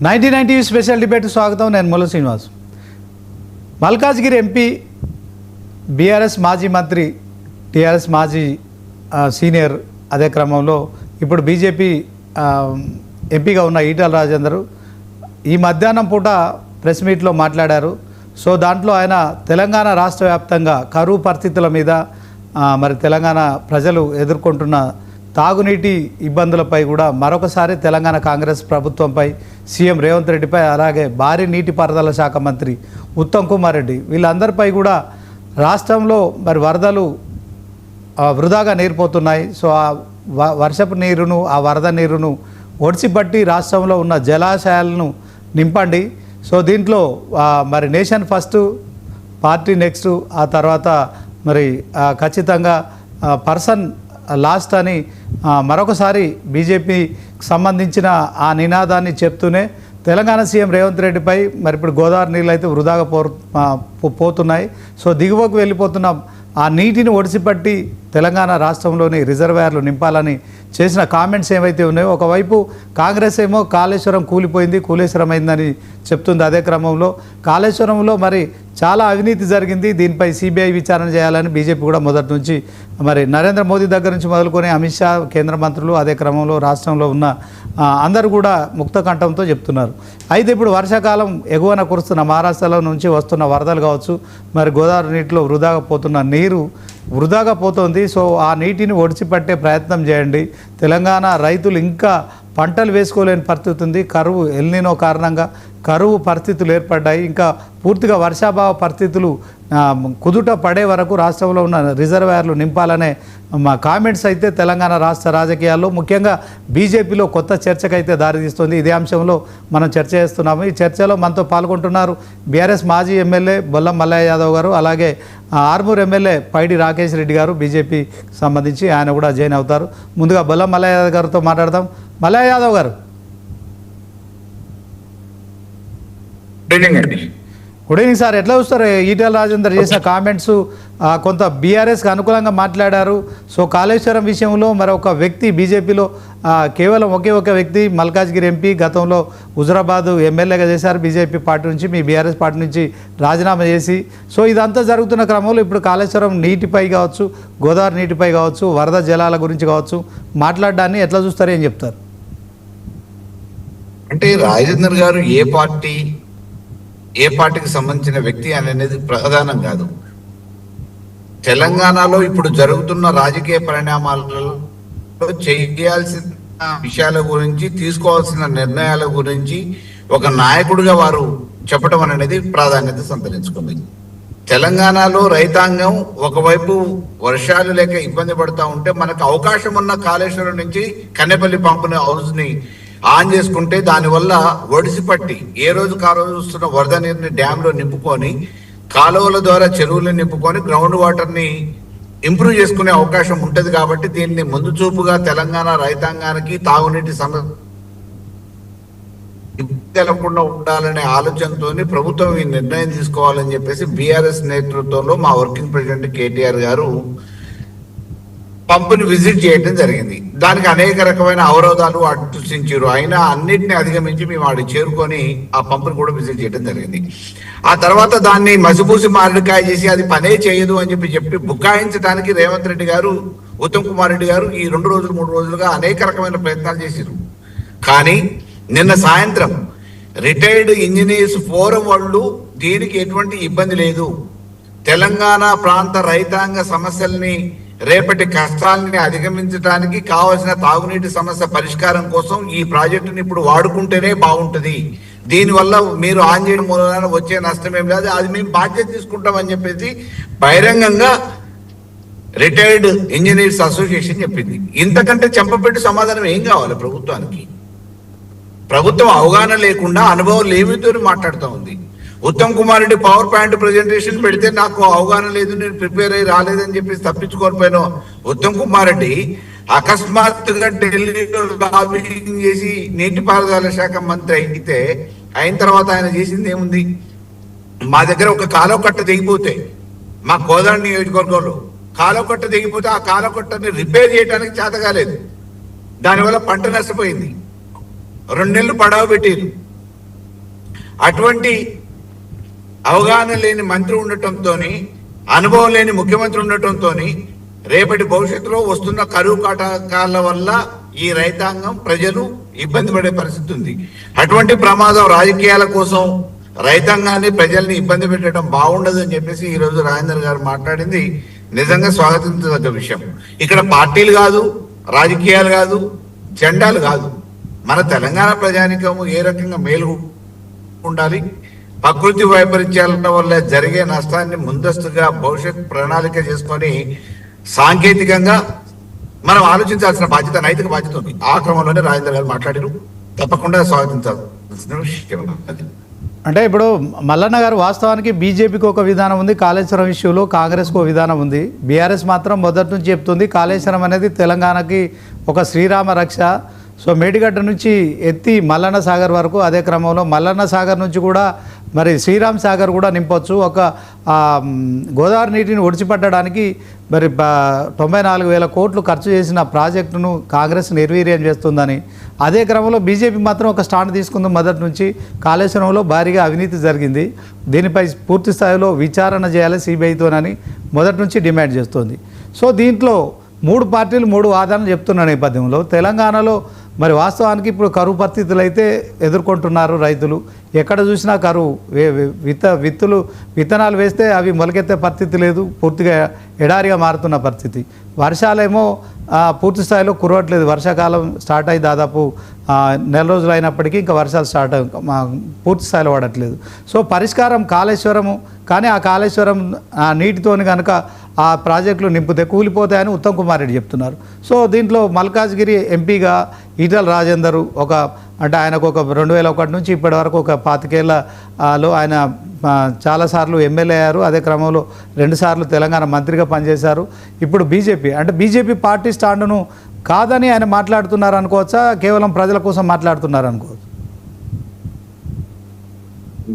99 special debate స్వాగతం. నేను ముల్ల Srinivas. Malkajgiri MP, BRS మాజీ మంత్రి, టీఆర్ఎస్ మాజీ సీనియర్, అదే క్రమంలో ఇప్పుడు బీజేపీ ఎంపీగా ఉన్న ఈటల రాజేందర్ ఈ మధ్యాహ్నం పూట ప్రెస్ మీట్లో మాట్లాడారు. సో దాంట్లో ఆయన తెలంగాణ రాష్ట్ర వ్యాప్తంగా కరువు పరిస్థితుల మీద, మరి తెలంగాణ ప్రజలు ఎదుర్కొంటున్న తాగునీటి ఇబ్బందులపై కూడా మరొకసారి తెలంగాణ కాంగ్రెస్ ప్రభుత్వంపై, సీఎం రేవంత్ రెడ్డిపై, అలాగే భారీ నీటిపారుదల శాఖ మంత్రి ఉత్తమ్ కుమార్ రెడ్డి వీళ్ళందరిపై కూడా రాష్ట్రంలో మరి వరదలు వృధాగా నీరిపోతున్నాయి. సో ఆ వర్షపు నీరును, ఆ వరద నీరును ఒడిసిపట్టి రాష్ట్రంలో ఉన్న జలాశయాలను నింపండి. సో దీంట్లో మరి నేషన్ ఫస్ట్, పార్టీ నెక్స్ట్, ఆ తర్వాత మరి ఖచ్చితంగా పర్సన్ లాస్ట్ అని మరొకసారి బీజేపీకి సంబంధించిన ఆ నినాదాన్ని చెప్తూనే తెలంగాణ సీఎం రేవంత్ రెడ్డిపై మరి ఇప్పుడు గోదావరి నీళ్ళు అయితే వృధాగా పోతున్నాయి. సో దిగువకు వెళ్ళిపోతున్న ఆ నీటిని ఒడిసిపట్టి తెలంగాణ రాష్ట్రంలోని రిజర్వాయర్లు నింపాలని చేసిన కామెంట్స్ ఏవైతే ఉన్నాయో, ఒకవైపు కాంగ్రెస్ ఏమో కాళేశ్వరం కూలిపోయింది, కూలేశ్వరమైందని చెప్తుంది. అదే క్రమంలో కాళేశ్వరంలో మరి చాలా అవినీతి జరిగింది, దీనిపై సిబిఐ విచారణ చేయాలని బీజేపీ కూడా మొదటి నుంచి మరి నరేంద్ర మోదీ దగ్గర నుంచి మొదలుకొని అమిత్ షా, కేంద్ర మంత్రులు, అదే క్రమంలో రాష్ట్రంలో ఉన్న అందరూ కూడా ముక్త కంఠంతో చెప్తున్నారు. అయితే ఇప్పుడు వర్షాకాలం ఎగువన కురుస్తున్న మహారాష్ట్రలో నుంచి వస్తున్న వరదలు కావచ్చు, మరి గోదావరి నీటిలో వృధాగా పోతున్న నీరు వృధాగా పోతుంది. సో ఆ నీటిని ఒడిచిపట్టే ప్రయత్నం చేయండి. తెలంగాణ రైతులు ఇంకా పంటలు వేసుకోలేని పరిస్థితి ఉంది. కరువు, ఎల్నినో కారణంగా కరువు పరిస్థితులు ఏర్పడ్డాయి. ఇంకా పూర్తిగా వర్షాభావ పరిస్థితులు కుదుట పడే వరకు రాష్ట్రంలో ఉన్న రిజర్వాయర్లు నింపాలనే మా కామెంట్స్ అయితే తెలంగాణ రాష్ట్ర రాజకీయాల్లో, ముఖ్యంగా బీజేపీలో కొత్త చర్చకైతే దారితీస్తుంది. ఇదే అంశంలో మనం చర్చ చేస్తున్నాము. ఈ చర్చలో మనతో పాల్గొంటున్నారు బీఆర్ఎస్ మాజీ ఎమ్మెల్యే బొల్లం మల్లయ్య యాదవ్ గారు, అలాగే ఆర్మూర్ ఎమ్మెల్యే పైడి రాకేష్ రెడ్డి గారు, బీజేపీ సంబంధించి ఆయన కూడా జాయిన్ అవుతారు. ముందుగా బొల్లం మల్లయ్య యాదవ్ గారితో మాట్లాడదాం. మల్లయ్య యాదవ్ గారు, గుడ్ ఈవినింగ్ సార్. ఎట్లా చూస్తారు ఈటల రాజేందర్ చేసిన కామెంట్స్? కొంత బీఆర్ఎస్కి అనుకూలంగా మాట్లాడారు. సో కాళేశ్వరం విషయంలో మరొక వ్యక్తి బీజేపీలో, కేవలం ఒకే ఒక వ్యక్తి మల్కాజ్గిరి ఎంపీ, గతంలో హుజరాబాద్ ఎమ్మెల్యేగా చేశారు బీజేపీ పార్టీ నుంచి, మీ బీఆర్ఎస్ పార్టీ నుంచి రాజీనామా చేసి. సో ఇదంతా జరుగుతున్న క్రమంలో ఇప్పుడు కాళేశ్వరం నీటిపై కావచ్చు, గోదావరి నీటిపై కావచ్చు, వరద జలాల గురించి కావచ్చు మాట్లాడడాన్ని ఎట్లా చూస్తారు, ఏం చెప్తారు? అంటే రాజేందర్ గారు ఏ పార్టీకి సంబంధించిన వ్యక్తి అనేది ప్రధానం కాదు. తెలంగాణలో ఇప్పుడు జరుగుతున్న రాజకీయ పరిణామాలలో చేయాల్సిన విషయాల గురించి, తీసుకోవాల్సిన నిర్ణయాల గురించి ఒక నాయకుడిగా వారు చెప్పడం అనేది ప్రాధాన్యత సంతరించుకుంది. తెలంగాణలో రైతాంగం ఒకవైపు వర్షాలు లేక ఇబ్బంది పడుతూ ఉంటే, మనకు అవకాశం ఉన్న కాళేశ్వరం నుంచి కన్నెపల్లి పంపుని హౌస్ని ఆన్ చేసుకుంటే దానివల్ల ఒడిసిపట్టి ఏ రోజుకు ఆ రోజు వస్తున్న వరద నీరుని డ్యాంలో నింపుకొని, కాలువల ద్వారా చెరువులు నింపుకొని గ్రౌండ్ వాటర్ని ఇంప్రూవ్ చేసుకునే అవకాశం ఉంటుంది. కాబట్టి దీన్ని ముందు చూపుగా తెలంగాణ రైతాంగానికి తాగునీటి సమస్య తెలకుండా ఉండాలనే ఆలోచనతో ప్రభుత్వం ఈ నిర్ణయం తీసుకోవాలని చెప్పేసి బీఆర్ఎస్ నేతృత్వంలో మా వర్కింగ్ ప్రెసిడెంట్ కేటీఆర్ గారు పంపుని విజిట్ చేయడం జరిగింది. దానికి అనేక రకమైన అవరోధాలు అడ్డుసించారు. అయినా అన్నిటిని అధిగమించి మేము ఆడి చేరుకొని ఆ పంపుని కూడా విజిట్ చేయడం జరిగింది. ఆ తర్వాత దాన్ని మసిపూసి మామిడికాయ చేసి అది పనే చేయదు అని చెప్పి బుకాయించడానికి రేవంత్ రెడ్డి గారు, ఉత్తమ్ కుమార్ రెడ్డి గారు ఈ 2 రోజులు 3 రోజులుగా అనేక రకమైన ప్రయత్నాలు చేశారు. కానీ నిన్న సాయంత్రం రిటైర్డ్ ఇంజనీర్స్ ఫోరం వాళ్ళు దీనికి ఎటువంటి ఇబ్బంది లేదు, తెలంగాణ ప్రాంత రైతాంగ సమస్యల్ని, రేపటి కష్టాలని అధిగమించడానికి కావాల్సిన తాగునీటి సమస్య పరిష్కారం కోసం ఈ ప్రాజెక్టుని ఇప్పుడు వాడుకుంటేనే బాగుంటుంది, దీనివల్ల మీరు ఆన్ చేయడం మూలన వచ్చే నష్టం ఏం లేదు, అది మేము బాధ్యత తీసుకుంటామని చెప్పేసి బహిరంగంగా రిటైర్డ్ ఇంజనీర్స్ అసోసియేషన్ చెప్పింది. ఇంతకంటే చెంపపెట్టి సమాధానం ఏం కావాలి ప్రభుత్వానికి? ప్రభుత్వం అవగాహన లేకుండా, అనుభవం లేమితో మాట్లాడుతూ ఉంది. Uttam Kumar Reddy power point presentation పెడితే నాకు అవగాహన లేదు, నేను ప్రిపేర్ అయ్యి రాలేదని చెప్పేసి తప్పించుకోకపోయాను. ఉత్తమ్ కుమార్ రెడ్డి అకస్మాత్తుగా ఢిల్లీలో లాబింగ్ చేసి నీటిపారుదల శాఖ మంత్రి అయిన తర్వాత ఆయన చేసింది ఏముంది? మా దగ్గర ఒక కాలువ కట్ట తెగిపోతే, మా కోదాడ నియోజకవర్గంలో కాలువ కట్ట తెగిపోతే ఆ కాలువ కట్టని రిపేర్ చేయడానికి చేత కాలేదు, దానివల్ల పంట నష్టపోయింది. 2 నెలలు పడవ పెట్టారు. అటువంటి అవగాహన లేని మంత్రి ఉండటంతో, అనుభవం లేని ముఖ్యమంత్రి ఉండటంతో రేపటి భవిష్యత్తులో వస్తున్న కరువు కాటకాల వల్ల ఈ రైతాంగం ప్రజలు ఇబ్బంది పడే పరిస్థితి ఉంది. అటువంటి ప్రమాదం రాజకీయాల కోసం రైతాంగాన్ని ప్రజల్ని ఇబ్బంది పెట్టడం బాగుండదు అని చెప్పేసి ఈ రోజు రాజేందర్ గారు మాట్లాడింది నిజంగా స్వాగతించదగ్గ విషయం. ఇక్కడ పార్టీలు కాదు, రాజకీయాలు కాదు, జెండాలు కాదు, మన తెలంగాణ ప్రజానికము ఏ రకంగా మేలు ఉండాలి, ప్రకృతి వైపరీత్యాల వల్ల జరిగే నష్టాన్ని ముందస్తుగా భవిష్యత్ ప్రణాళిక చేసుకొని సాంకేతికంగా మనం ఆలోచించాల్సిన బాధ్యత, నైతిక బాధ్యత ఉంది. ఆ క్రమంలోనే రాజేంద్ర గారు మాట్లాడారు. తప్పకుండా స్వాగతించాల్సిన విషయం అది. అంటే ఇప్పుడు మల్లన్న గారు వాస్తవానికి బీజేపీకి ఒక విధానం ఉంది, కాళేశ్వరం ఇష్యూలో కాంగ్రెస్కి ఒక విధానం ఉంది. బీఆర్ఎస్ మాత్రం మొదటి నుంచి చెప్తుంది కాళేశ్వరం అనేది తెలంగాణకి ఒక శ్రీరామ రక్ష. సో మేడిగడ్డ నుంచి ఎత్తి మల్లన్న సాగర్ వరకు, అదే క్రమంలో మల్లన్న సాగర్ నుంచి కూడా మరి శ్రీరామ్ సాగర్ కూడా నింపొచ్చు. ఒక గోదావరి నీటిని ఒడిచిపట్టడానికి మరి 94,000 కోట్లు ఖర్చు చేసిన ప్రాజెక్టును కాంగ్రెస్ నిర్వీర్యం చేస్తుందని, అదే క్రమంలో బీజేపీ మాత్రం ఒక స్టాండ్ తీసుకుంది. మొదటి నుంచి కాళేశ్వరంలో భారీగా అవినీతి జరిగింది, దీనిపై పూర్తి స్థాయిలో విచారణ చేయాలి సిబిఐతోనని మొదటి నుంచి డిమాండ్ చేస్తుంది. సో దీంట్లో 3 పార్టీలు 3 వాదనలు చెప్తున్న నేపథ్యంలో తెలంగాణలో మరి వాస్తవానికి ఇప్పుడు కరువు పరిస్థితులు అయితే ఎదుర్కొంటున్నారు రైతులు. ఎక్కడ చూసినా కరువు, విత్తనాలు వేస్తే అవి మొలకెత్తే పరిస్థితి లేదు, పూర్తిగా ఎడారిగా మారుతున్న పరిస్థితి. వర్షాలేమో పూర్తి స్థాయిలో కురవట్లేదు. వర్షాకాలం స్టార్ట్ అయ్యి దాదాపు నెల రోజులు అయినప్పటికీ ఇంకా వర్షాలు పూర్తి స్థాయిలో పడట్లేదు. సో పరిష్కారం కాళేశ్వరము, కానీ ఆ కాళేశ్వరం నీటితోని కనుక ఆ ప్రాజెక్టులు నింపితే కూలిపోతాయని ఉత్తమ్ కుమార్ రెడ్డి చెప్తున్నారు. సో దీంట్లో మల్కాజ్గిరి ఎంపీగా ఈటల రాజేందర్ అంటే ఆయనకు ఒక 2001 నుంచి ఇప్పటి వరకు ఒక 25 ఏళ్లలో ఆయన చాలాసార్లు ఎమ్మెల్యే అయ్యారు. అదే క్రమంలో 2 సార్లు తెలంగాణ మంత్రిగా పనిచేశారు. ఇప్పుడు బీజేపీ పార్టీ స్టాండును కాదని ఆయన మాట్లాడుతున్నారు అనుకోవచ్చా, కేవలం ప్రజల కోసం మాట్లాడుతున్నారు అనుకోవచ్చు?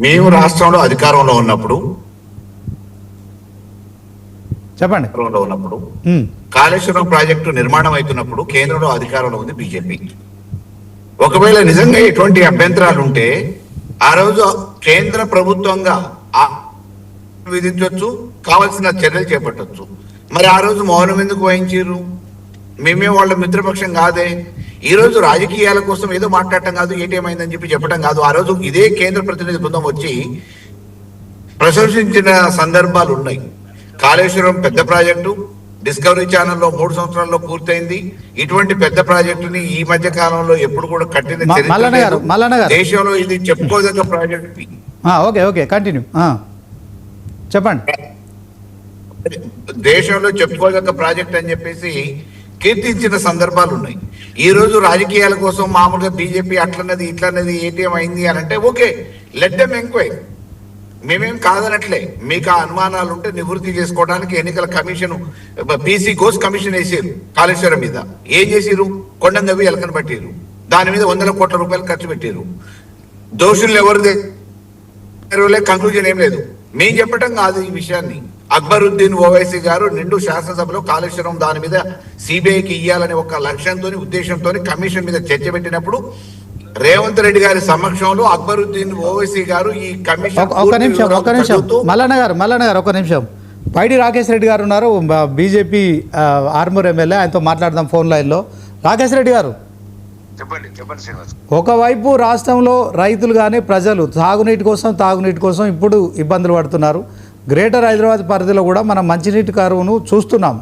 మేము రాష్ట్రంలో అధికారంలో ఉన్నప్పుడు చెప్పండి. కాళేశ్వరం ప్రాజెక్టు నిర్మాణం అవుతున్నప్పుడు కేంద్రంలో అధికారంలో ఉంది బీజేపీ. ఒకవేళ నిజంగా ఎటువంటి అభ్యంతరాలు ఉంటే ఆ రోజు కేంద్ర ప్రభుత్వంగా విధించవచ్చు, కావాల్సిన చర్యలు చేపట్టవచ్చు. మరి ఆ రోజు మౌనం ఎందుకు వహించారు? మేమే వాళ్ళ మిత్రపక్షం కాదే. ఈ రోజు రాజకీయాల కోసం ఏదో మాట్లాడటం కాదు, ఏటేమైందని చెప్పడం కాదు. ఆ రోజు ఇదే కేంద్ర ప్రతినిధి బృందం వచ్చి ప్రశంసించిన సందర్భాలు ఉన్నాయి. కాళేశ్వరం పెద్ద ప్రాజెక్టు, డిస్కవరీ ఛానల్లో 3 సంవత్సరాల్లో పూర్తయింది. ఇటువంటి పెద్ద ప్రాజెక్టుని ఈ మధ్య కాలంలో ఎప్పుడు కూడా కట్టిన దేశంలో ఇది చెప్పుకోదగ్గ ప్రాజెక్ట్. ఓకే కంటిన్యూ చెప్పండి. దేశంలో చెప్పుకోదగ్గ ప్రాజెక్ట్ అని చెప్పేసి కీర్తించిన సందర్భాలు ఉన్నాయి. ఈ రోజు రాజకీయాల కోసం మామూలుగా బీజేపీ అట్లన్నది ఇట్లన్నది ఏటీఎం అయింది అని అంటే ఓకే, లెట్ దెమ్ ఎంక్వైరీ. మేమేం కాదనట్లే. మీకు ఆ అనుమానాలు ఉంటే నివృత్తి చేసుకోవడానికి ఎన్నికల కమిషన్, పీసీ కోర్స్ కమిషన్ వేసారు కాళేశ్వరం మీద. ఏం చేసిరు? కొండం దవ్వి ఎలకను పట్టిరు. దాని మీద 100 కోట్ల రూపాయలు ఖర్చు పెట్టారు. దోషులు ఎవరిదే కంక్లూజన్ ఏం లేదు. మేము చెప్పటం కాదు ఈ విషయాన్ని. అక్బరుద్దీన్ ఓవైసీ గారు నిండు శాసనసభలో కాళేశ్వరం దాని మీద సిబిఐకి ఇయ్యాలనే ఒక లక్ష్యంతో, ఉద్దేశంతో కమిషన్ మీద చర్చ పెట్టినప్పుడు రేవంత్ రెడ్డి గారి సమక్షంలో అక్బరుద్దీన్ ఓవైసీ గారు ఈ కమిషన్ ఒక నిమిషం మల్లన్న గారు ఒక నిమిషం. పైడి రాకేష్ రెడ్డి గారు ఉన్నారు, బీజేపీ ఆర్మూర్ ఎమ్మెల్యే, ఆయనతో మాట్లాడదాం ఫోన్ లైన్లో. రాకేష్ రెడ్డి గారు చెప్పండి శ్రీనివాస్. ఒకవైపు రాష్ట్రంలో రైతులు కానీ ప్రజలు తాగునీటి కోసం ఇప్పుడు ఇబ్బందులు పడుతున్నారు. గ్రేటర్ హైదరాబాద్ పరిధిలో కూడా మనం మంచినీటి కరువును చూస్తున్నాం.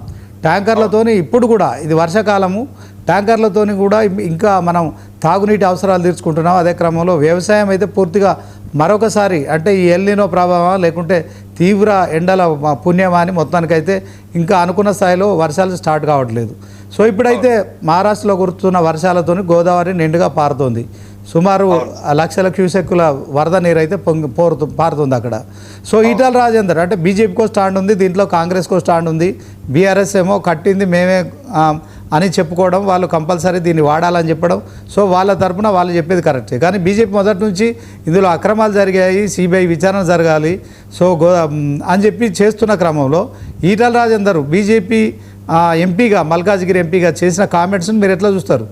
ట్యాంకర్లతోని ఇప్పుడు కూడా ఇది వర్షాకాలము, ట్యాంకర్లతోని కూడా ఇంకా మనం తాగునీటి అవసరాలు తీర్చుకుంటున్నాం. అదే క్రమంలో వ్యవసాయం అయితే పూర్తిగా మరొకసారి అంటే ఈ ఎల్నినో ప్రభావం లేకుంటే తీవ్ర ఎండల పుణ్యమా అని మొత్తానికైతే ఇంకా అనుకున్న స్థాయిలో వర్షాలు స్టార్ట్ కావట్లేదు. సో ఇప్పుడైతే మహారాష్ట్రలో కురుస్తున్న వర్షాలతోని గోదావరి నిండుగా పారుతోంది. సుమారు 1,00,000 క్యూసెక్కుల వరద నీరు అయితే పారుతుంది అక్కడ. సో ఈటల రాజేందర్ అంటే బీజేపీకో స్టాండ్ ఉంది, దీంట్లో కాంగ్రెస్కో స్టాండ్ ఉంది. బీఆర్ఎస్ ఏమో కట్టింది మేమే అని చెప్పుకోవడం, వాళ్ళు కంపల్సరీ దీన్ని వాడాలని చెప్పడం. సో వాళ్ళ తరపున వాళ్ళు చెప్పేది కరెక్టే. కానీ బీజేపీ మొదటి నుంచి ఇందులో అక్రమాలు జరిగాయి, సిబిఐ విచారణ జరగాలి సో అని చెప్పి చేస్తున్న క్రమంలో ఈటల రాజేందర్ బీజేపీ ఎంపీగా, మల్కాజ్గిరి ఎంపీగా చేసిన కామెంట్స్ని మీరు ఎట్లా చూస్తారు?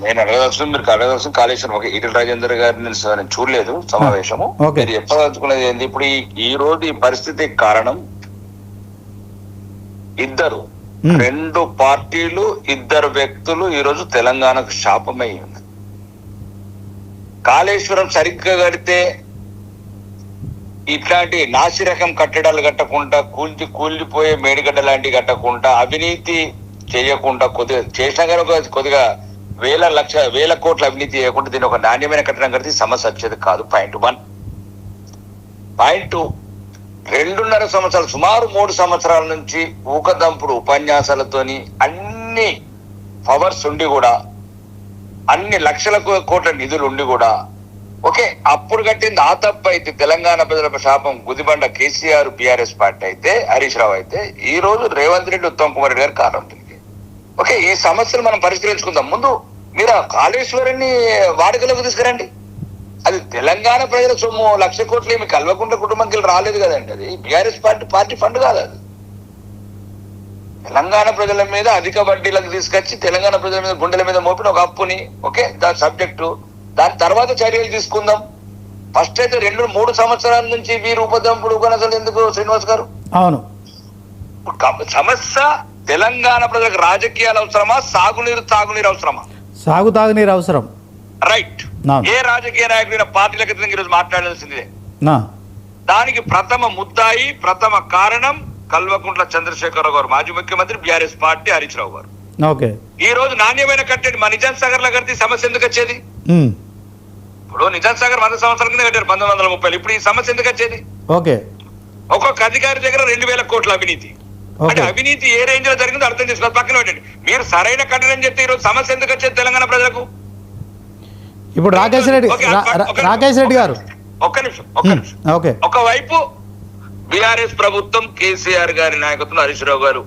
నేను అడగదలుచుకుని మీరు అడగదలుచుకుని కాళేశ్వరం ఒక ఈటెల రాజేందర్ గారిని నేను చూడలేదు సమావేశము. ఓకే. మీరు చెప్పదలుచుకునేది ఏంది? ఇప్పుడు ఈ రోజు ఈ పరిస్థితికి కారణం ఇద్దరు, రెండు పార్టీలు, ఇద్దరు వ్యక్తులు ఈ రోజు తెలంగాణకు శాపమై ఉంది. కాళేశ్వరం సరిగ్గా కడితే ఇట్లాంటి నాసిరకం కట్టడాలు కట్టకుండా, కూలిపోయే మేడిగడ్డ లాంటివి కట్టకుండా, అవినీతి చేయకుండా, కొద్దిగా చేసినా కానీ కొద్దిగా వేల కోట్ల అవినీతి చేయకుండా దీని ఒక నాణ్యమైన కట్టడం కడితే సమస్య వచ్చేది కాదు. పాయింట్ 1. పాయింట్ 2, 2.5 సంవత్సరాలు, సుమారు 3 సంవత్సరాల నుంచి ఊకదంపుడు ఉపన్యాసాలతోని అన్ని పవర్స్ ఉండి కూడా, అన్ని లక్షల కోట్ల నిధులు ఉండి కూడా, ఓకే అప్పుడు కట్టింది ఆ తప్పు అయితే తెలంగాణ ప్రజల శాపం గుదిబండ కేసీఆర్ బీఆర్ఎస్ పార్టీ అయితే, హరీష్ రావు అయితే, ఈ రోజు రేవంత్ రెడ్డి, ఉత్తమ్ కుమార్ రెడ్డి గారు కారణం. ఓకే, ఈ సమస్యను మనం పరిష్కరించుకుందాం. ముందు మీరు ఆ కాళేశ్వరాన్ని వాడుకలోకి తీసుకురండి. అది తెలంగాణ ప్రజల సొమ్ము, 1,00,000 కోట్లు ఏమి కల్వకుంట్ల కుటుంబంకి రాలేదు కదండి. అది బీఆర్ఎస్ పార్టీ ఫండ్ కాదు. అది తెలంగాణ ప్రజల మీద అధిక వడ్డీలకు తీసుకొచ్చి తెలంగాణ ప్రజల మీద గుండెల మీద మోపిన ఒక అప్పుని, ఓకే దాని సబ్జెక్టు, దాని తర్వాత చర్యలు తీసుకుందాం. ఫస్ట్ అయితే 2-3 సంవత్సరాల నుంచి వీరు ఉపదంపుడు ఉపనసలు ఎందుకు శ్రీనివాస్ గారు? అవును. సమస్య తెలంగాణ ప్రజలకు రాజకీయాలు అవసరమా, తాగునీరు అవసరమా? తాగునీరు అవసరం. రైట్. ఏ రాజకీయ నాయకుడైన పార్టీలకు ఈరోజు మాట్లాడాల్సిందే. దానికి ప్రథమ ముద్దాయి, ప్రథమ కారణం కల్వకుంట్ల చంద్రశేఖరరావు గారు, మాజీ ముఖ్యమంత్రి, బీఆర్ఎస్ పార్టీ, హరీష్ రావు గారు. ఓకే, ఈ రోజు నాణ్యమైన కట్టేది మా నిజాం సాగర్ లో కడితే సమస్య ఎందుకు వచ్చేది? ఇప్పుడు నిజాం సాగర్ 100 సంవత్సరాల కింద కట్టారు 1930. ఇప్పుడు ఈ సమస్య ఎందుకు వచ్చేది? ఓకే, ఒక్కొక్క అధికారి దగ్గర 2,000 కోట్ల అవినీతి. అంటే అవినీతి ఏ రేంజ్ లో జరిగిందో అర్థం చేసుకోవాలి. పక్కన పెట్టండి. మీరు సరైన కట్టడం చెప్తే ఈ రోజు సమస్య ఎందుకు వచ్చేది తెలంగాణ ప్రజలకు? ఇప్పుడు రాకేష్ రెడ్డి గారు ఒక్క నిమిషం. ఒకవైపు బీఆర్ఎస్ ప్రభుత్వం, కేసీఆర్ గారి నాయకత్వంలో హరీష్ రావు గారు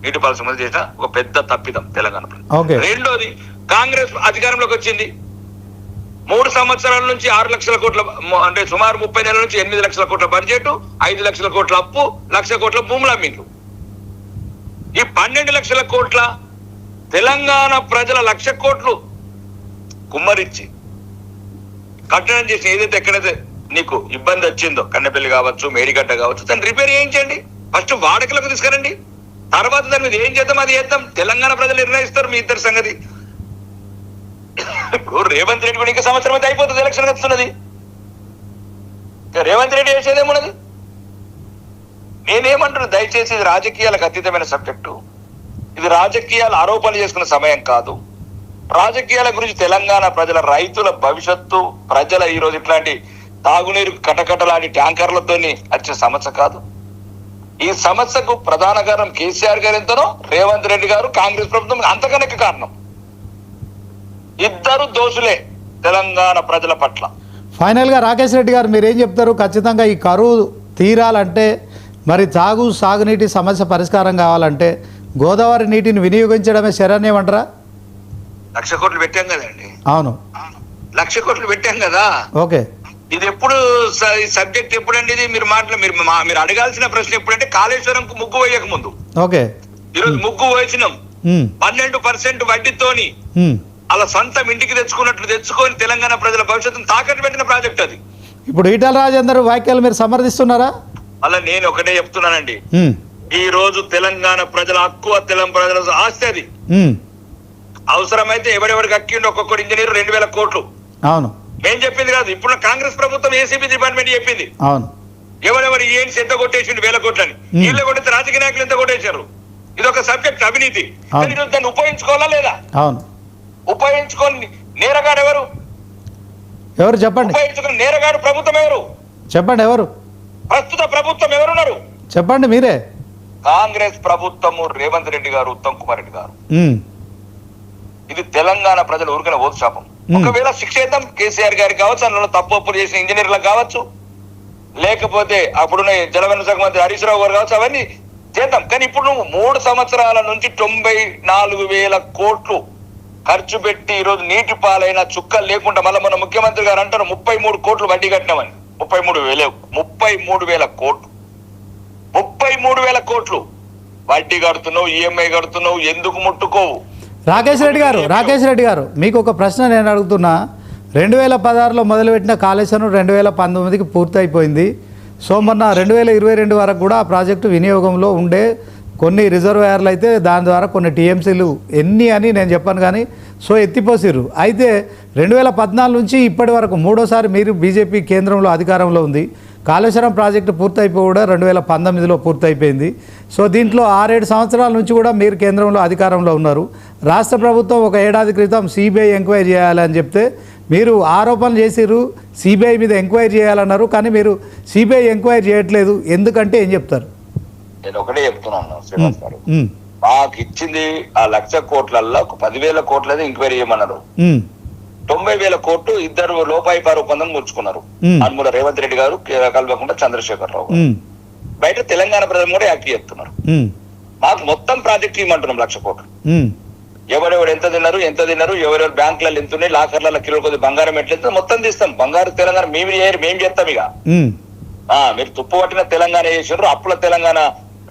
నీటిపారుదల సంబంధించి చేసిన ఒక పెద్ద తప్పిదం తెలంగాణ. రెండోది, కాంగ్రెస్ అధికారంలోకి వచ్చింది. 3 సంవత్సరాల నుంచి 6 లక్షల కోట్ల, అంటే సుమారు 30 నెలల నుంచి 8 లక్షల కోట్ల బడ్జెట్, 5 లక్షల కోట్ల అప్పు, 1,00,000 కోట్ల భూముల అమ్మిండ్రు. ఈ 12 లక్షల కోట్ల తెలంగాణ ప్రజల 1,00,000 కోట్లు కుమ్మరిచ్చి కట్టడం చేసి ఏదైతే ఎక్కడైతే నీకు ఇబ్బంది వచ్చిందో, కన్నెపల్లి కావచ్చు, మేడిగడ్డ కావచ్చు, దాన్ని రిపేర్ చేయించండి. ఫస్ట్ వాడుకలకు తీసుకురండి. తర్వాత దాని మీద ఏం చేద్దాం అది చేద్దాం. తెలంగాణ ప్రజలు నిర్ణయిస్తారు మీ ఇద్దరు సంగతి. ఇప్పుడు రేవంత్ రెడ్డి కూడా ఇంకా సంవత్సరం అయితే అయిపోతుంది, ఎలక్షన్ వస్తున్నది. రేవంత్ రెడ్డి చేసేదేమున్నది? నేనేమంటున్నా, దయచేసి ఇది రాజకీయాలకు అతీతమైన సబ్జెక్టు. ఇది రాజకీయాల ఆరోపణలు చేసుకున్న సమయం కాదు. రాజకీయాల గురించి తెలంగాణ ప్రజల, రైతుల భవిష్యత్తు, ప్రజల ఈ రోజు ఇట్లాంటి తాగునీరు కటకటలాంటి ట్యాంకర్లతోని వచ్చే సమస్య కాదు. ఈ సమస్యకు ప్రధాన కారణం కేసీఆర్ గారు ఎంతనో, రేవంత్ రెడ్డి గారు, కాంగ్రెస్ ప్రభుత్వం అంతకనెక్క కారణం. ఇద్దరు దోషులే తెలంగాణ ప్రజల పట్ల. ఫైనల్ గా రాకేష్ రెడ్డి గారు మీరేం చెప్తారు? ఖచ్చితంగా ఈ కరువు తీరాలంటే, మరి సాగునీటి సమస్య పరిష్కారం కావాలంటే గోదావరి నీటిని వినియోగించడమే శరణ్యమంటారా? 1,00,000 కోట్లు పెట్టాం కదండి. అవును, 1,00,000 కోట్లు పెట్టాం కదా. ఓకే, ఇది ఎప్పుడు సబ్జెక్ట్ ఎప్పుడండి? ఇది మీరు అడగాల్సిన ప్రశ్న ఎప్పుడంటే కాళేశ్వరం ముగ్గు వేయక ముందు. ఓకే, ఈరోజు ముగ్గు వేసినాం 12% వడ్డీతోని అలా సొంతం ఇంటికి తెచ్చుకొని తెలంగాణ ప్రజల భవిష్యత్తును తాకట్టు పెట్టిన ప్రాజెక్ట్ అది. ఇప్పుడు ఈటెల రాజేందర్ వ్యాఖ్యలు మీరు సమర్థిస్తున్నారా? అలా నేను ఒకటే చెప్తున్నానండి, ఈ రోజు తెలంగాణ ప్రజల హక్కు, తెలంగాణ ప్రజల ఆస్తి అది. అవసరమైతే ఎవరెవరికి అక్కిండి ఒక్కొక్కటి ఇంజనీర్ 2,000 కోట్లు. అవును, మేము చెప్పింది కాదు, ఇప్పుడు కాంగ్రెస్ ప్రభుత్వం ఏసీబీ డిపార్ట్మెంట్ చెప్పింది. అవును, ఎవరెవరు ఏంటి ఎంత కొట్టేసిండు 1,000 కోట్లని. వీళ్ళే కొట్టితే రాజకీయ నాయకులు ఎంత కొట్టేశారు. ఇది ఒక సబ్జెక్ట్, అవినీతి. దాన్ని ఉపయోగించుకోవాలా లేదా? అవును, ఉపయోగించుకొని నేరగాడు ఎవరు? చెప్పండి. ఉపయోగించుకుని నేరగాడు ప్రభుత్వం ఎవరు? చెప్పండి. ఎవరు? ప్రస్తుత ప్రభుత్వం ఎవరున్నారు? చెప్పండి మీరే. కాంగ్రెస్ ప్రభుత్వము, రేవంత్ రెడ్డి గారు, ఉత్తమ్ కుమార్ రెడ్డి గారు. ఇది తెలంగాణ ప్రజలు ఊరికనే ఓటు శాపం. ఒకవేళ శిక్ష చేద్దాం కేసీఆర్ గారికి కావచ్చు, అందులో తప్పులు చేసిన ఇంజనీర్లకు కావచ్చు, లేకపోతే అప్పుడున్న జలవనరుల శాఖ మంత్రి హరీష్ రావు గారు కావచ్చు, అవన్నీ చేద్దాం. కానీ ఇప్పుడు నువ్వు 3 సంవత్సరాల నుంచి 94,000 కోట్లు ఖర్చు పెట్టి ఈరోజు నీటి పాలైన చుక్కలు లేకుండా మళ్ళీ మన ముఖ్యమంత్రి గారు అంటారు 33 కోట్లు వడ్డీ కట్టినామని. 33,000 కోట్లు 33,000 కోట్లు వడ్డీ కడుతున్నావు, ఈఎంఐ కడుతున్నావు, ఎందుకు ముట్టుకోవు? రాకేష్ రెడ్డి గారు మీకు ఒక ప్రశ్న నేను అడుగుతున్నా. 2016లో మొదలుపెట్టిన కాళేశ్వరం 2019కి పూర్తి అయిపోయింది. సో మొన్న 2022 వరకు కూడా ఆ ప్రాజెక్టు వినియోగంలో ఉండే కొన్ని రిజర్వాయర్లు అయితే దాని ద్వారా కొన్ని టీఎంసీలు ఎన్ని అని నేను చెప్పాను, కానీ సో ఎత్తిపోసిర్రు. అయితే 2014 నుంచి ఇప్పటి వరకు మూడోసారి మీరు బీజేపీ కేంద్రంలో అధికారంలో ఉంది. కాళేశ్వరం ప్రాజెక్టు పూర్తయిపోయి కూడా 2019లో పూర్తయిపోయింది. సో దీంట్లో 6-7 సంవత్సరాల నుంచి కూడా మీరు కేంద్రంలో అధికారంలో ఉన్నారు. రాష్ట్ర ప్రభుత్వం ఒక ఏడాది క్రితం సిబిఐ ఎంక్వైరీ చేయాలని చెప్తే మీరు ఆరోపణలు చేసిర్రు, సిబిఐ మీద ఎంక్వైరీ చేయాలన్నారు, కానీ మీరు సిబిఐ ఎంక్వైరీ చేయట్లేదు. ఎందుకంటే ఏం చెప్తారు? నేను ఒకటే చెప్తున్నాను శ్రీనివాస్ గారు, మాకు ఇచ్చింది ఆ 1,00,000 కోట్లల్లో ఒక 10,000 కోట్లది ఎంక్వైరీ చేయమన్నారు. 90,000 కోట్లు ఇద్దరు లోపాయిపారు ఒప్పందం ముడుచుకున్నారు. అనుమూల రేవంత్ రెడ్డి గారు, కల్వకుండా చంద్రశేఖరరావు గారు. బయట తెలంగాణ ప్రజలు కూడా యాక్టివ్ చేస్తున్నారు. మాకు మొత్తం ప్రాజెక్ట్ ఇవ్వమంటున్నాం 1,00,000 కోట్లు. ఎవరెవరు ఎంత తిన్నారు, ఎవరెవరు బ్యాంకులలో ఎంత ఉన్నాయి, లాకర్లలో కిలో కొద్ది బంగారం ఎట్లయితే మొత్తం తీస్తాం. బంగారు తెలంగాణ మేము చేస్తాం. ఇక మీరు తుప్పు పట్టిన తెలంగాణ చేసిండ్రు, అప్పుల తెలంగాణ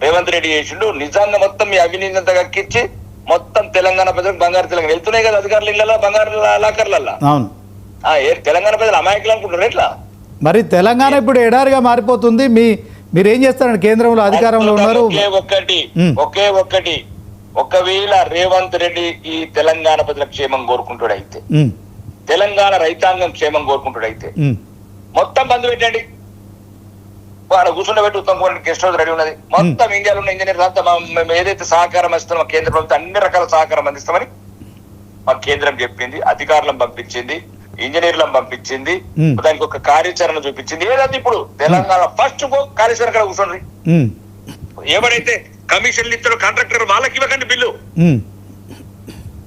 రేవంత్ రెడ్డి చేసిండు. నిజంగా మొత్తం మీ అవినీతి అంతా కక్కిచ్చి మొత్తం తెలంగాణ ప్రజలకు బంగారు తెలంగాణ వెళ్తున్నాయి కదా అధికారుల ఇళ్లలో, బంగారు లాకర్లలో. తెలంగాణ ప్రజలు అమాయకులు అనుకుంటారు ఎట్లా? మరి తెలంగాణ ఇప్పుడు ఎడారిగా మారిపోతుంది. మీరేం చేస్తారండి? కేంద్రంలో అధికారంలో ఉన్నారు. ఒకే ఒక్కటి ఒకవేళ రేవంత్ రెడ్డి ఈ తెలంగాణ ప్రజల క్షేమం కోరుకుంటాడైతే, తెలంగాణ రైతాంగం క్షేమం కోరుకుంటాడైతే మొత్తం బంద్ పెట్టండి. వాడు కూర్చుండబెట్టి Uttam Kumar guest house ready ఉన్నది. మొత్తం ఇండియాలో ఉన్న ఇంజనీర్స్ అంతా మేము ఏదైతే సహకారం ఇస్తామో కేంద్ర ప్రభుత్వం అన్ని రకాల సహకారం అందిస్తామని మాకు కేంద్రం చెప్పింది. అధికారులను పంపించింది, ఇంజనీర్లను పంపించింది, దానికి ఒక కార్యాచరణ చూపించింది. ఏదైతే ఇప్పుడు తెలంగాణ ఫస్ట్ కార్యాచరణ కూడా కూర్చోండి. ఎవరైతే కమిషన్లు ఇస్తాడో కాంట్రాక్టర్ వాళ్ళకి ఇవ్వకండి బిల్లు.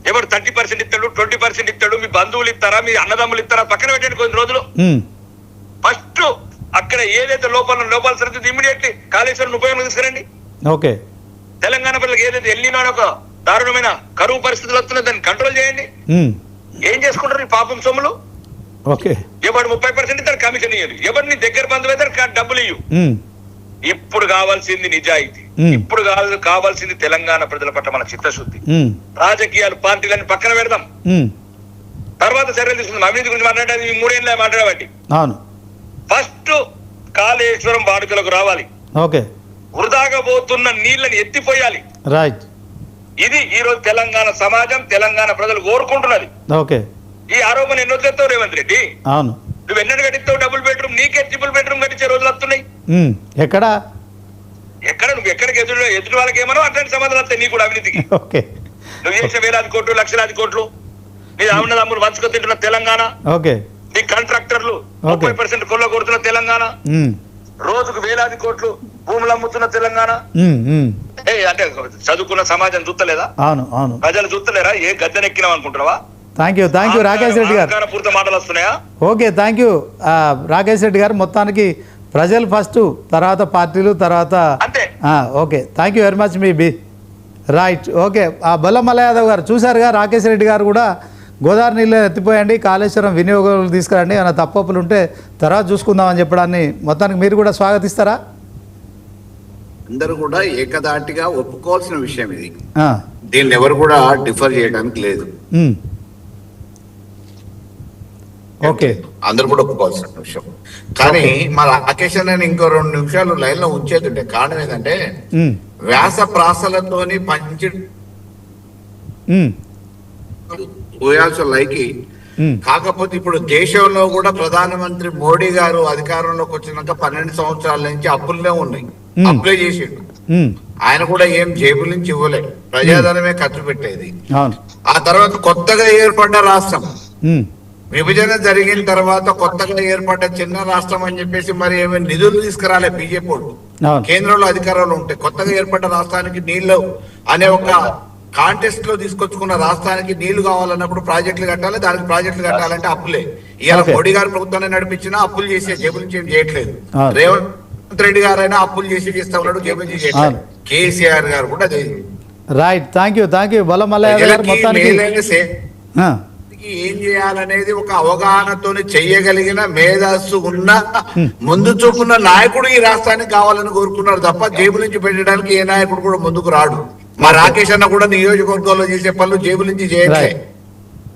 ఎవరు 30% ఇస్తాడు, 20% ఇస్తాడు, మీ బంధువులు ఇస్తారా, మీ అన్నదమ్ములు ఇస్తారా, పక్కన పెట్టండి కొన్ని రోజులు. ఫస్ట్ అక్కడ ఏదైతే లోపాలు సరిగ్గా ఇమ్మీడియట్లీ కాళేశ్వరం ఉపయోగం తీసుకురండి. ఓకే, తెలంగాణ ప్రజలకు ఏదైతే ఎల్లినో ఒక దారుణమైన కరువు పరిస్థితులు వస్తున్నాయి దాన్ని కంట్రోల్ చేయండి. ఏం చేసుకుంటారు ఈ పాపం సొమ్ములు? ఓకే, ఎవరు 30% ఇస్తారు కమిషన్ ఇయ్యరు, ఎవరిని దగ్గర బంధువు అయితే డబ్బులు ఇయ్యు. ఇప్పుడు కావాల్సింది నిజాయితీ, ఇప్పుడు కావాల్సింది తెలంగాణ ప్రజల పట్ల మన చిత్తశుద్ధి. రాజకీయాలు పార్టీలను పక్కన పెడదాం, తర్వాత చర్యలు తీసుకుందాం. అవినీతి గురించి మాట్లాడేది 3 ఏళ్ళ మాట్లాడబట్టి. ఫస్ట్ కాళేశ్వరం వాడుకలకు రావాలి. ఓకే, వృధాగా పోతున్న నీళ్లను ఎత్తిపోయాలి. రైట్, ఇది ఈ రోజు తెలంగాణ సమాజం, తెలంగాణ ప్రజలు కోరుకుంటున్నది. ఓకే, ఈ ఆరోపణ ఎన్నో చేస్తావు రేవంత్ రెడ్డి? అవును, నువ్వు ఎన్నడూ కట్టిస్తావు డబుల్ బెడ్రూమ్? నీకే ట్రిపుల్ బెడ్రూమ్ కట్టించే రోజులు వస్తున్నాయి. ఎక్కడ నువ్వు ఎక్కడికి ఎదురు వాళ్ళకి ఏమనో అట్లాంటి సమాధానం వస్తాయి నీకు కూడా అవినీతికి. నువ్వు చేసిన వేలాది కోట్లు, లక్షలాది కోట్లు, నీ అన్నదమ్ములు వంచుకొని తింటున్న తెలంగాణ, నీ కాంట్రాక్టర్లు 30% కొల్ల కొడుతున్న తెలంగాణ, రోజుకు వేలాది కోట్లు భూములు అమ్ముతున్న తెలంగాణ. అంటే చదువుకున్న సమాజం చూస్తలేదా? అవును అవును, ప్రజలు చూస్తలేరా? ఏ గద్దెనెక్కినాం అనుకుంటున్నావా? థ్యాంక్ యూ రాకేష్ రెడ్డి గారు. పూర్తి మాటలు వస్తున్నాయా? Okay, thank you Rakesh Reddy గారు. మొత్తానికి ప్రజలు ఫస్ట్, తర్వాత పార్టీలు, తర్వాత అంతే. Okay, thank you very much right. Okay, Bolla మల్ల యాదవ్ గారు చూశారుగా, రాకేష్ రెడ్డి గారు కూడా గోదావరి నీళ్ళు ఎత్తిపోయండి, కాళేశ్వరం వినియోగం తీసుకురండి, ఏమైనా తప్పులు ఉంటే తర్వాత చూసుకుందామని చెప్పడాన్ని మొత్తానికి మీరు కూడా స్వాగతిస్తారా? అందరూ కూడా ఏకదాటిగా ఒప్పుకోవాల్సిన విషయం ఇది. దీన్ని ఎవరు కూడా డిఫర్ చేయడానికి లేదు. ఓకే, అందరూ కూడా ఒప్పుకోవాల్సిన విషయం. కానీ మా రాకేష్ అని ఇంకో 2 నిమిషాలు లైన్ లో ఉంచేది. కారణం ఏంటంటే వ్యాస ప్రాసలతోని పంచి లైకి కాకపోతే ఇప్పుడు దేశంలో కూడా ప్రధానమంత్రి మోడీ గారు అధికారంలోకి వచ్చినాక 12 సంవత్సరాల నుంచి అప్పులనే ఉన్నాయి. అప్లై చేసిండు. ఆయన కూడా ఏం జేబుల నుంచి ఇవ్వలే, ప్రజాధనమే ఖర్చు పెట్టేది. ఆ తర్వాత కొత్తగా ఏర్పడ్డ రాష్ట్రం, విభజన జరిగిన తర్వాత కొత్తగా ఏర్పడ్డ చిన్న రాష్ట్రం అని చెప్పేసి మరి ఏమైనా నిధులు తీసుకురాలే బీజేపీ వాళ్ళు. కేంద్రంలో అధికారంలో ఉంటే కొత్తగా ఏర్పడ్డ రాష్ట్రానికి నీళ్లు అనే ఒక కాంటెస్ట్ లో తీసుకొచ్చుకున్న రాష్ట్రానికి నీళ్లు కావాలన్నప్పుడు ప్రాజెక్టులు కట్టాలి, దానికి ప్రాజెక్టులు కట్టాలంటే అప్పులే. ఇవాళ మోడీ గారు ప్రభుత్వాన్ని నడిపించినా అప్పులు చేసే జేబుల నుంచి ఏం చేయట్లేదు. రేవంత్ రెడ్డి గారైనా అప్పులు చేస్తా ఉన్నాడు, జేబుల నుంచి చేయట్లేదు. కేసీఆర్ గారు కూడా అదే. Right, thank you Bolla Mallaiah గారు. మొత్తానికి ఏం చేయాలనేది ఒక అవగాహనతో చెయ్యగలిగిన మేధస్సు ఉన్న ముందు చూపున్న నాయకుడు ఈ రాష్ట్రానికి కావాలని కోరుకున్నారు తప్ప జేబు నుంచి పెట్టడానికి ఏ నాయకుడు కూడా ముందుకు రాడు. మా రాకేష్ అన్న కూడా నియోజకవర్గంలో చేసే పనులు జేబుల నుంచి చేయట్లే. Right.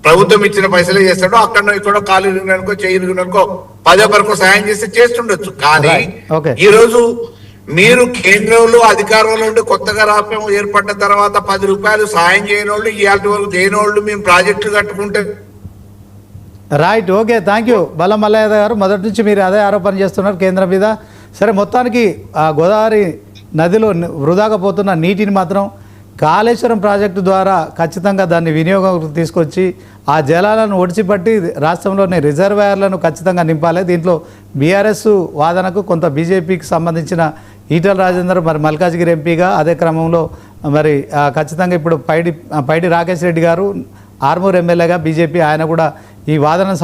ప్రభుత్వం ఇచ్చిన పైసలే చేస్తాడు. అక్కడో ఇక్కడో కాలు ఇరుగుననుకో చెయ్యి ఇరుగుననుకో 10 వరకు సాయం చేస్తే చేస్తుండొచ్చు. కానీ Right. Okay. ఈ రోజు మీరు కేంద్రంలో అధికారంలో ఉండి కొత్తగా రాష్ట్రం ఏర్పడ్డ తర్వాత 10 రూపాయలు సాయం చేయని వాళ్ళు ఇవాళ వరకు దేని వాళ్ళు మేము ప్రాజెక్టులు కట్టుకుంటే రైట్, ఓకే, థ్యాంక్ యూ. బల్ల మల్లయ్య గారు, మొదటి నుంచి మీరు అదే ఆరోపణ చేస్తున్నారు కేంద్రం మీద. సరే, మొత్తానికి ఆ గోదావరి నదిలో వృధాగా పోతున్న నీటిని మాత్రం కాళేశ్వరం ప్రాజెక్టు ద్వారా ఖచ్చితంగా దాన్ని వినియోగం తీసుకొచ్చి ఆ జలాలను ఒడిచిపట్టి రాష్ట్రంలోని రిజర్వాయర్లను ఖచ్చితంగా నింపాలి. దీంట్లో బీఆర్ఎస్ వాదనకు కొంత బీజేపీకి సంబంధించిన ఈటల రాజేందర్ మరి మల్కాజ్గిరి ఎంపీగా, అదే క్రమంలో మరి ఖచ్చితంగా ఇప్పుడు పైడి రాకేష్ రెడ్డి గారు ఆర్మూర్ ఎమ్మెల్యేగా బీజేపీ, ఆయన కూడా ఈ వాదనను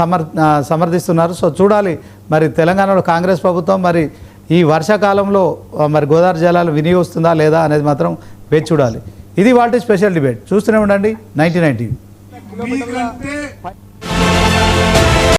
సమర్థిస్తున్నారు. సో చూడాలి మరి తెలంగాణలో కాంగ్రెస్ ప్రభుత్వం మరి ఈ వర్షాకాలంలో మరి గోదావరి జలాలు వినియోగిస్తుందా లేదా అనేది మాత్రం వేచి చూడాలి. ఇది వాటి స్పెషల్ డిబేట్. చూస్తూనే ఉండండి 99 టీవీ.